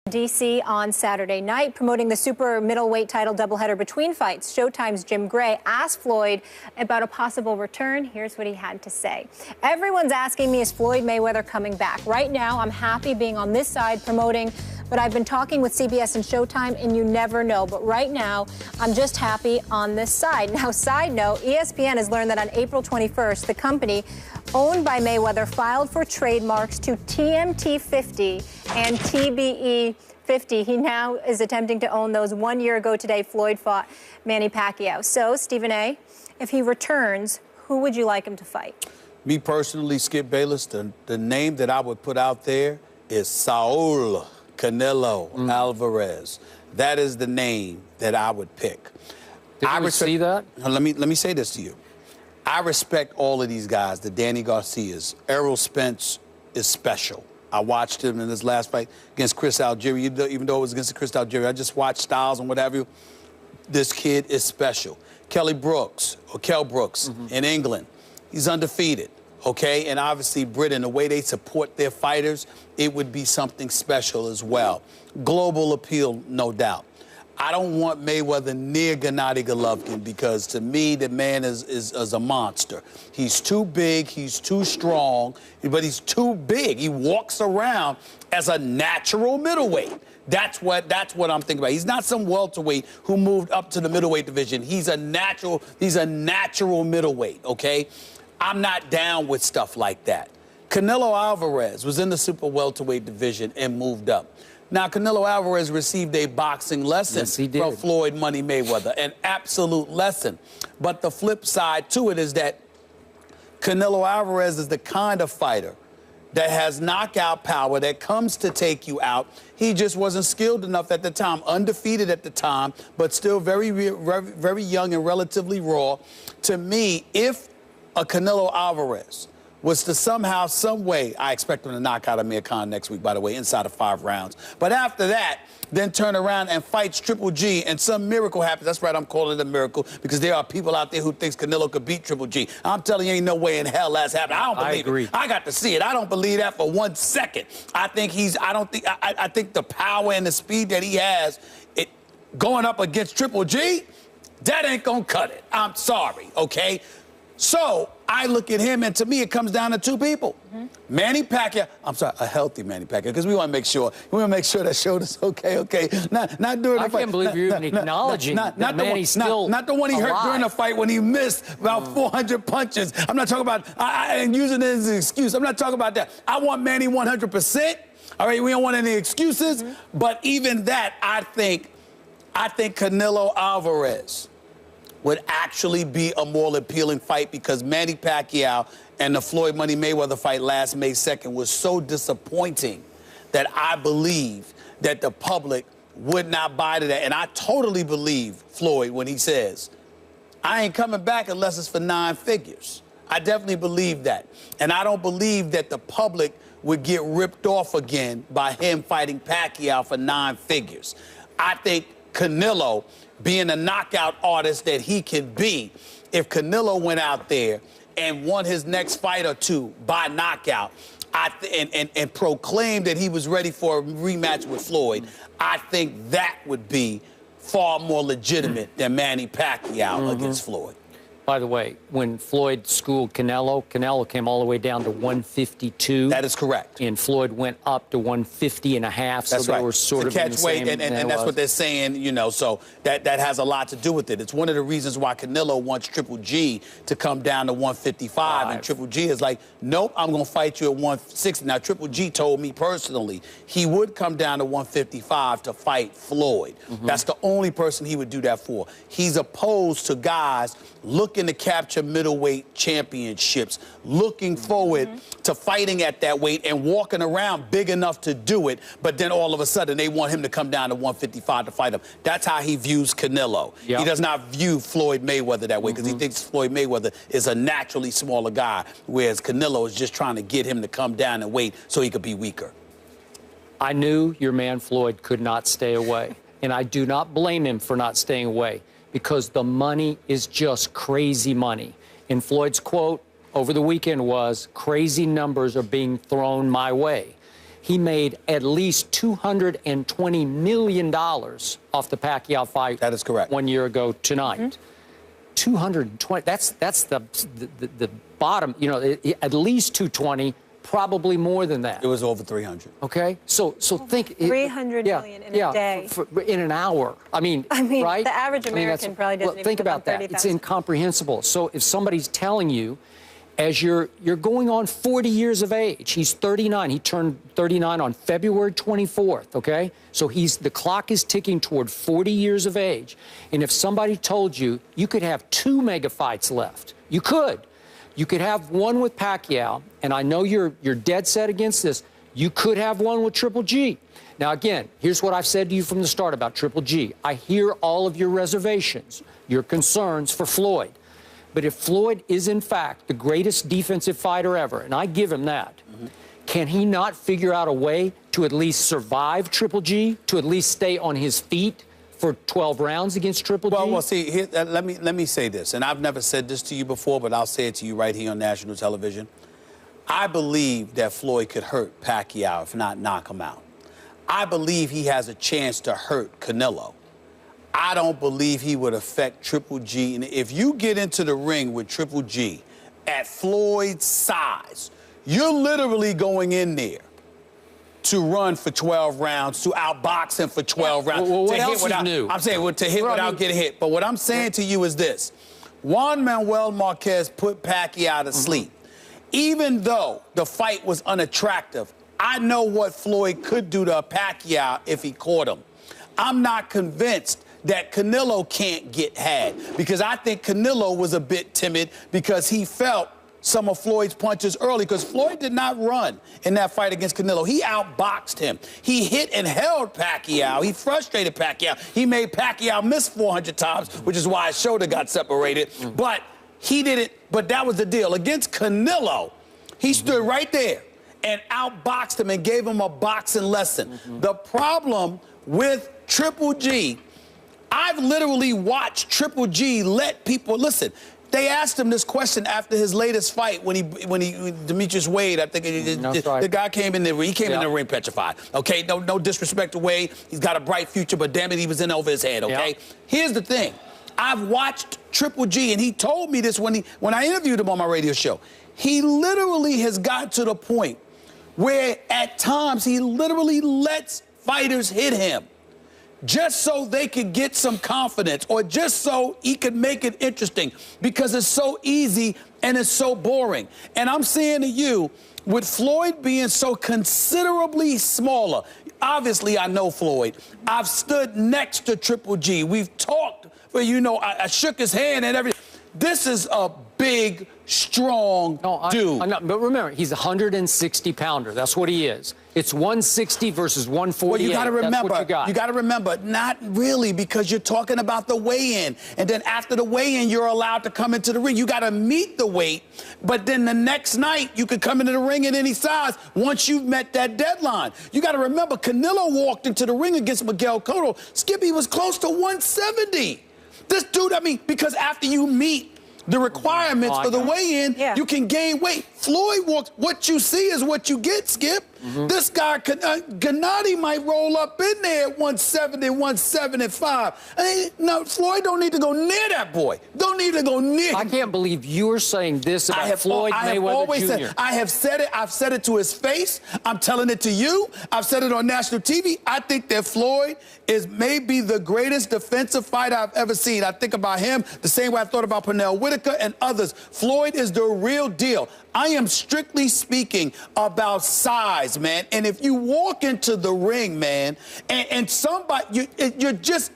D.C. on Saturday night, promoting the super middleweight title doubleheader between fights. Showtime's Jim Gray asked Floyd about a possible return. Here's what he had to say. Everyone's asking me, is Floyd Mayweather coming back? Right now, I'm happy being on this side promoting, but I've been talking with CBS and Showtime, and you never know. But right now, I'm just happy on this side. Now, side note, ESPN has learned that on April 21st, the company owned by Mayweather filed for trademarks to TMT 50 and TBE 50. He now is attempting to own those. 1 year ago today, Floyd fought Manny Pacquiao. So, Stephen A., if he returns, who would you like him to fight? Me personally, Skip Bayless, the name that I would put out there is Saul Canelo Alvarez. That is the name that I would pick. Did you see that? Let me say this to you. I respect all of these guys, the Danny Garcias. Errol Spence is special. I watched him in his last fight against Chris Algieri, even though it was against Chris Algieri. I just watched Styles and what have you. This kid is special. Kell Brooks in England, he's undefeated, okay? And obviously Britain, the way they support their fighters, it would be something special as well. Global appeal, no doubt. I don't want Mayweather near Gennady Golovkin because, to me, the man is a monster. He's too big, he's too strong, but he's too big. He walks around as a natural middleweight. That's what I'm thinking about. He's not some welterweight who moved up to the middleweight division. He's a natural middleweight, okay? I'm not down with stuff like that. Canelo Alvarez was in the super welterweight division and moved up. Now, Canelo Alvarez received a boxing lesson from Floyd Money Mayweather, an absolute lesson. But the flip side to it is that Canelo Alvarez is the kind of fighter that has knockout power, that comes to take you out. He just wasn't skilled enough at the time, undefeated at the time, but still very young and relatively raw. To me, if a Canelo Alvarez was to somehow, some way, I expect him to knock out Amir Khan next week, by the way, inside of 5 rounds. But after that, then turn around and fights Triple G, and some miracle happens. That's right, I'm calling it a miracle, because there are people out there who thinks Canelo could beat Triple G. I'm telling you, ain't no way in hell that's happening. I don't believe it. I got to see it. I don't believe that for 1 second. I think I think the power and the speed that he has, going up against Triple G, that ain't gonna cut it. I'm sorry, okay? So I look at him, and to me, it comes down to 2 people. Manny Pacquiao, I'm sorry, a healthy Manny Pacquiao, because we want to make sure that shoulder's okay. Not during the fight. I can't believe you're even acknowledging that Manny's still not the one he hurt during the fight when he missed about 400 punches. I'm not talking about, and using it as an excuse. I'm not talking about that. I want Manny 100%. All right, we don't want any excuses. But even that, I think Canelo Alvarez would actually be a more appealing fight, because Manny Pacquiao and the Floyd Money Mayweather fight last May 2nd was so disappointing that I believe that the public would not buy to that. And I totally believe Floyd when he says, I ain't coming back unless it's for 9 figures. I definitely believe that. And I don't believe that the public would get ripped off again by him fighting Pacquiao for 9 figures. I think Canelo, being a knockout artist that he can be, if Canelo went out there and won his next fight or 2 by knockout, and proclaimed that he was ready for a rematch with Floyd, I think that would be far more legitimate than Manny Pacquiao against Floyd. By the way, when Floyd schooled Canelo came all the way down to 152. That is correct. And Floyd went up to 150 and a half. That's so right. They were sort of catch in the weight, same, and that's what they're saying, you know, so that has a lot to do with it. It's one of the reasons why Canelo wants Triple G to come down to 155, and Triple G is like, nope, I'm going to fight you at 160. Now, Triple G told me personally he would come down to 155 to fight Floyd. That's the only person he would do that for. He's opposed to guys looking to capture middleweight championships, looking forward to fighting at that weight and walking around big enough to do it, but then all of a sudden they want him to come down to 155 to fight him. That's how he views Canelo. He does not view Floyd Mayweather that way, because he thinks Floyd Mayweather is a naturally smaller guy, whereas Canelo is just trying to get him to come down and weight so he could be weaker. I knew your man Floyd could not stay away, and I do not blame him for not staying away, because the money is just crazy money. And Floyd's quote over the weekend was, crazy numbers are being thrown my way. he made at least $220 million off the Pacquiao fight. That is correct. 1 year ago tonight. Mm-hmm. 220. That's the bottom. You know, at least 220. Probably more than that. It was over 300. Okay, so think 300 million in a day. In an hour. I mean, right? The average American probably doesn't even think live on about that. 30,000. It's incomprehensible. So if somebody's telling you, as you're going on 40 years of age, he's 39. He turned 39 on February 24th. Okay, so the clock is ticking toward 40 years of age. And if somebody told you you could have 2 mega fights left, you could. You could have one with Pacquiao, and I know you're dead set against this. You could have one with Triple G. Now, again, here's what I've said to you from the start about Triple G. I hear all of your reservations, your concerns for Floyd. But if Floyd is, in fact, the greatest defensive fighter ever, and I give him that, can he not figure out a way to at least survive Triple G, to at least stay on his feet for 12 rounds against Triple G? Well, see, let me say this, and I've never said this to you before, but I'll say it to you right here on national television. I believe that Floyd could hurt Pacquiao, if not knock him out. I believe he has a chance to hurt Canelo. I don't believe he would affect Triple G. And if you get into the ring with Triple G at Floyd's size, you're literally going in there to run for 12 rounds, to outbox him for 12 rounds. Well, what to else hit without, is new? I'm saying to hit without getting hit. But what I'm saying to you is this. Juan Manuel Marquez put Pacquiao to sleep. Even though the fight was unattractive, I know what Floyd could do to Pacquiao if he caught him. I'm not convinced that Canelo can't get had, because I think Canelo was a bit timid because he felt some of Floyd's punches early, because Floyd did not run in that fight against Canelo. He outboxed him. He hit and held Pacquiao. He frustrated Pacquiao. He made Pacquiao miss 400 times, which is why his shoulder got separated. But he didn't. But that was the deal. Against Canelo, he stood right there and outboxed him and gave him a boxing lesson. The problem with Triple G, I've literally watched Triple G let people listen. They asked him this question after his latest fight when Demetrius Wade, I think the guy came in there. He came in the ring petrified. Okay, no disrespect to Wade. He's got a bright future, but damn it, he was in over his head. Okay, here's the thing. I've watched Triple G, and he told me this when I interviewed him on my radio show. He literally has got to the point where at times he literally lets fighters hit him just so they could get some confidence, or just so he could make it interesting, because it's so easy and it's so boring. And I'm saying to you, with Floyd being so considerably smaller, obviously I know Floyd. I've stood next to Triple G. We've talked, but I shook his hand and everything. This is a big, strong dude. But remember, he's a 160-pounder. That's what he is. It's 160 versus 148. Well, you got to remember. That's what you got to remember, not really, because you're talking about the weigh-in, and then after the weigh-in, you're allowed to come into the ring. You got to meet the weight, but then the next night you could come into the ring in any size once you've met that deadline. You got to remember, Canelo walked into the ring against Miguel Cotto. Skippy was close to 170. This dude, because after you meet the requirements for the weigh-in, you can gain weight. Floyd walks. What you see is what you get, Skip. This guy, Gennady, might roll up in there at 170, 175. No, Floyd don't need to go near that boy. Don't need to go near him. I can't believe you're saying this about Floyd Mayweather Jr. I have said it. I've said it to his face. I'm telling it to you. I've said it on national TV. I think that Floyd is maybe the greatest defensive fighter I've ever seen. I think about him the same way I thought about Pernell Whitaker and others. Floyd is the real deal. I am strictly speaking about size, man. And if you walk into the ring, man, and somebody, you're just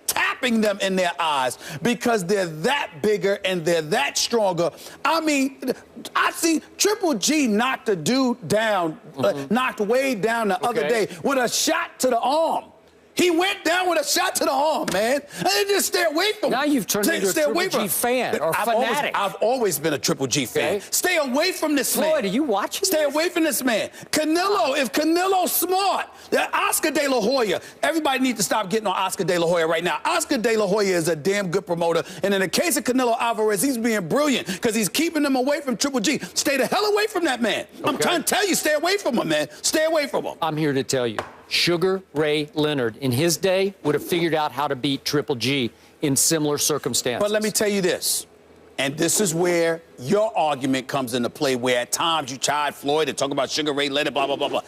tapping them in their eyes because they're that bigger and they're that stronger. I see Triple G knocked a dude down, knocked Wade down the other day with a shot to the arm. He went down with a shot to the arm, man. And just stay away from him. Now you've turned into a Triple G fan or fanatic. I've always been a Triple G fan. Okay. Stay away from this man. Floyd, are you watching Stay away from this man. Canelo, if Canelo's smart, Oscar De La Hoya, everybody needs to stop getting on Oscar De La Hoya right now. Oscar De La Hoya is a damn good promoter. And in the case of Canelo Alvarez, he's being brilliant because he's keeping them away from Triple G. Stay the hell away from that man. Okay. I'm trying to tell you, stay away from him, man. Stay away from him. I'm here to tell you. Sugar Ray Leonard, in his day, would have figured out how to beat Triple G in similar circumstances. But let me tell you this, and this is where your argument comes into play, where at times you chide Floyd and talk about Sugar Ray Leonard, blah, blah, blah, blah.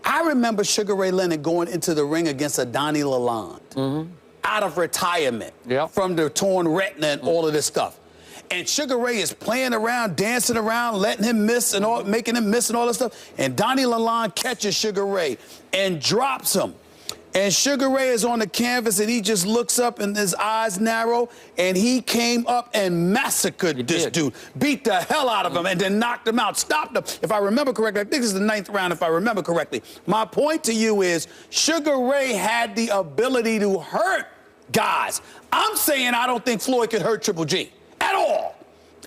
I remember Sugar Ray Leonard going into the ring against a Donnie Lalonde out of retirement from the torn retina and all of this stuff. And Sugar Ray is playing around, dancing around, letting him miss and all, making him miss and all this stuff. And Donnie Lalonde catches Sugar Ray and drops him. And Sugar Ray is on the canvas, and he just looks up, and his eyes narrow, and he came up and massacred this dude, beat the hell out of him, and then knocked him out, stopped him. If I remember correctly, I think this is the 9th round, if I remember correctly. My point to you is Sugar Ray had the ability to hurt guys. I'm saying I don't think Floyd could hurt Triple G. At all.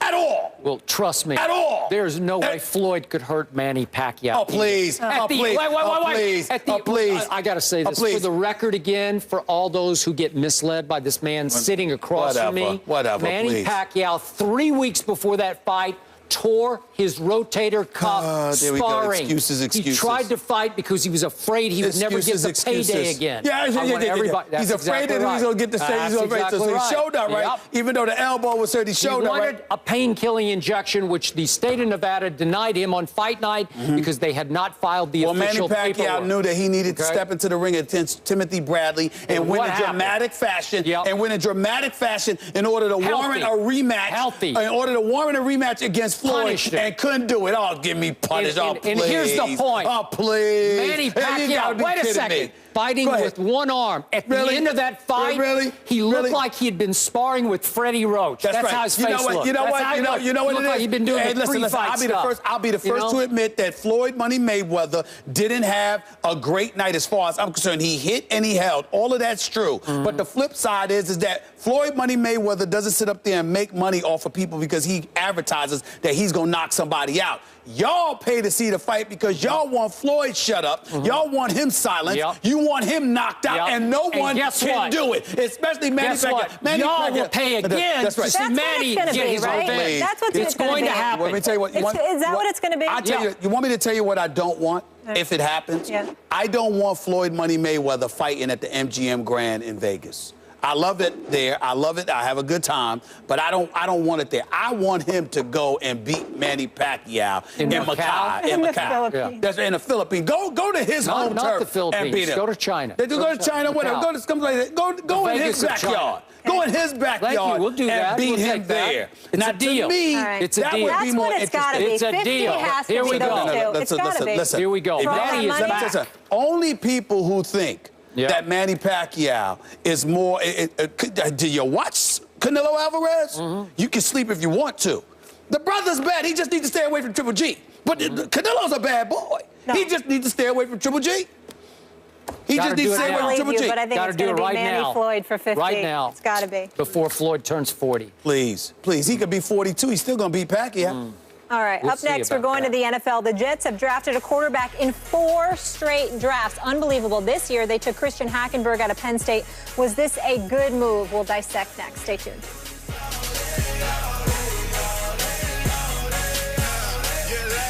At all. Well, trust me. At all. There's no way Floyd could hurt Manny Pacquiao. Oh, please. Oh, please. Wait. Please. I got to say this for the record again, for all those who get misled by this man sitting across from me. Manny Pacquiao, 3 weeks before that fight, tore his rotator cuff sparring. Excuses. He tried to fight because he was afraid he would never get the payday again. He's afraid that he's going to get the payday. So he showed up, right? Even though the elbow was hurt, he showed up, right? He wanted a pain-killing injection, which the state of Nevada denied him on fight night because they had not filed the official paperwork. Manny Pacquiao knew that he needed to step into the ring against Timothy Bradley and win in dramatic fashion. In order to warrant a rematch. In order to warrant a rematch against Floyd, and couldn't do it. Oh, give me punish. And here's the point. Oh, please. Manny Pacquiao, wait a second. Fighting with one arm. At the end of that fight, he looked like he had been sparring with Freddie Roach. That's how his face looked. You know what it is? He'd been doing the pre-fight stuff. I'll be the first to admit that Floyd Money Mayweather didn't have a great night as far as I'm concerned. He hit and he held. All of that's true. But the flip side is that Floyd Money Mayweather doesn't sit up there and make money off of people because he advertises that he's going to knock somebody out. Y'all pay to see the fight because y'all want Floyd shut up. Y'all want him silenced. You want him knocked out, and no one can do it, especially Manny Pacquiao. Y'all will pay again to see Manny get his revenge. That's what it's going to happen. Let me tell you what. Is that what it's going to be? I tell you, you want me to tell you what I don't want if it happens? I don't want Floyd Money Mayweather fighting at the MGM Grand in Vegas. I love it there. I love it. I have a good time, but I don't want it there. I want him to go and beat Manny Pacquiao in Macau. In the Philippines. That's in the Philippines. Go to his home turf. Not the Philippines. And beat him. Go to China. Go to China. Whatever. Go in his backyard. Go in his backyard and beat him there. It's a deal. To me, it's a deal. That's what it's got to be. It's a deal. Here we go. It's got to be. Listen. Here we go. Manny is back. Only people who think that Manny Pacquiao is more. Did you watch Canelo Alvarez? You can sleep if you want to. The brother's bad. He just needs to stay away from Triple G. But Canelo's a bad boy. No. He just needs to stay away from Triple G. He just needs to stay away from Triple G. But I think it's going to be Manny Floyd for 50. Right now. It's got to be. Before Floyd turns 40. Please. He could be 42. He's still going to beat Pacquiao. All right, up next, we're going to the NFL. The Jets have drafted a quarterback in 4 straight drafts. Unbelievable. This year, they took Christian Hackenberg out of Penn State. Was this a good move? We'll dissect next. Stay tuned.